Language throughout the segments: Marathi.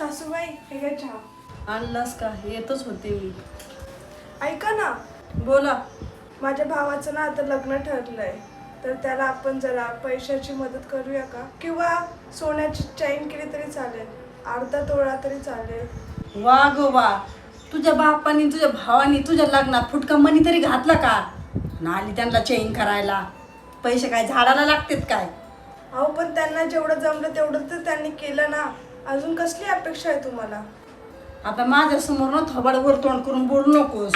सासूबाई हे घ्या चहा. आणलास का? येतच होते मी. ऐका ना, बोला. माझ्या भावाचं ना आता लग्न ठरलंय, तर त्याला आपण जरा पैशाची मदत करूया का? किंवा सोन्याची चैन केली तरी चालेल, अर्धा तोळा तरी चालेल. वा गो वा, तुझ्या बापानी तुझ्या भावानी तुझ्या लग्नात फुटका मनी तरी घातला का? आली त्यांना चेंज करायला. पैसे काय झाडाला लागतात काय? अहो पण त्यांना जेवढं जमलं तेवढं तर त्यांनी केलं ना. अजून कसली अपेक्षा आहे तुम्हाला? आता माझ्यासमोर ना थोबाडवर तोंड करून बोलू नकोस.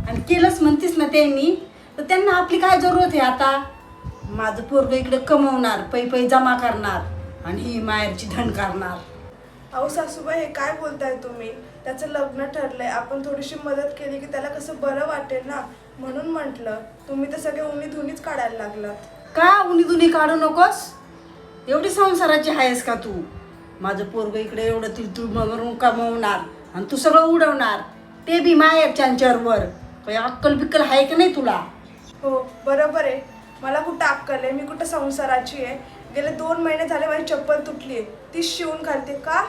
आणि केलंच म्हणतीस ना त्यांनी, तर त्यांना आपली काय जरूरत आहे आता? माझं पोरग इकडे कमवणार, पै जमा करणार आणि ही माहेरची धन करणार. अहो सासूबाई, हे काय बोलताय तुम्ही? त्याचं लग्न ठरलंय, आपण थोडीशी मदत केली की त्याला कसं बरं वाटेल ना, म्हणून म्हटलं. तुम्ही तर सगळे उन्ही धुनीच काढायला लागलात. का उन्ही दुनी काढू नकोस? एवढी संसाराची आहेस का तू? माझं पोरग इकडे एवढं तू मरून कमवणार आणि तू सगळं उडवणार, ते बी माहेरच्यांच्यावर. काही अक्कल बिक्कल आहे की नाही तुला? हो बरोबर आहे, मला कुठं अक्कल आहे? मी कुठं संसाराची आहे? गेले 2 महिने झाले माझी चप्पल तुटली आहे, तीच शिवून घालते. का?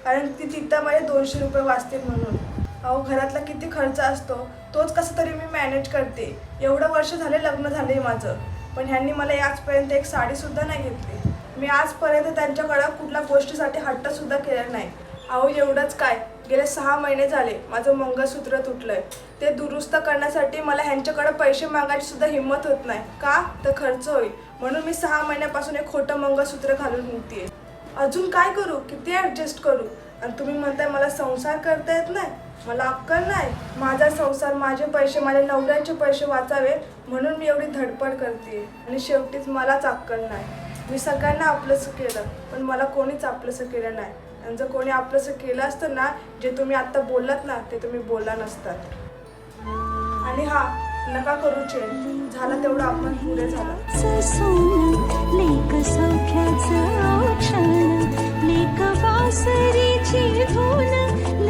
कारण ती तिथं माझे 200 रुपये वाचतील म्हणून. अहो घरातला किती खर्च असतो, तोच कसं तरी मी मॅनेज करते. एवढं वर्ष झाले लग्न झाले माझं, पण ह्यांनी मला आजपर्यंत एक साडीसुद्धा नाही घेतली. मी आजपर्यंत त्यांच्याकडं कुठल्या गोष्टीसाठी हट्टसुद्धा केला नाही. अहो एवढंच काय, गेले 6 महिने झाले माझं मंगळसूत्र तुटलंय. ते दुरुस्त करण्यासाठी मला ह्यांच्याकडे पैसे मागायची सुद्धा हिंमत होत नाही. का? तर खर्च होईल म्हणून मी 6 महिन्यापासून एक खोटं मंगळसूत्र घालून निघतेय. अजून काय करू? किती ॲडजस्ट करू? आणि तुम्ही म्हणताय मला संसार करता येत नाही, मला अक्कल नाही. माझा संसार, माझे पैसे, माझ्या नवऱ्याचे पैसे वाचावे म्हणून मी एवढी धडपड करते, आणि शेवटीच मलाच अक्कल नाही. मी सगळ्यांना आपलंसं केलं, पण मला कोणीच आपलंसं केलं नाही. आणि जर कोणी आपलंसं केलं असतं ना, जे तुम्ही आत्ता बोललात ना, ते तुम्ही बोलला नसतात. आणि हा, नका करू चेंज, झाला तेवढं आपण पुढे झालं.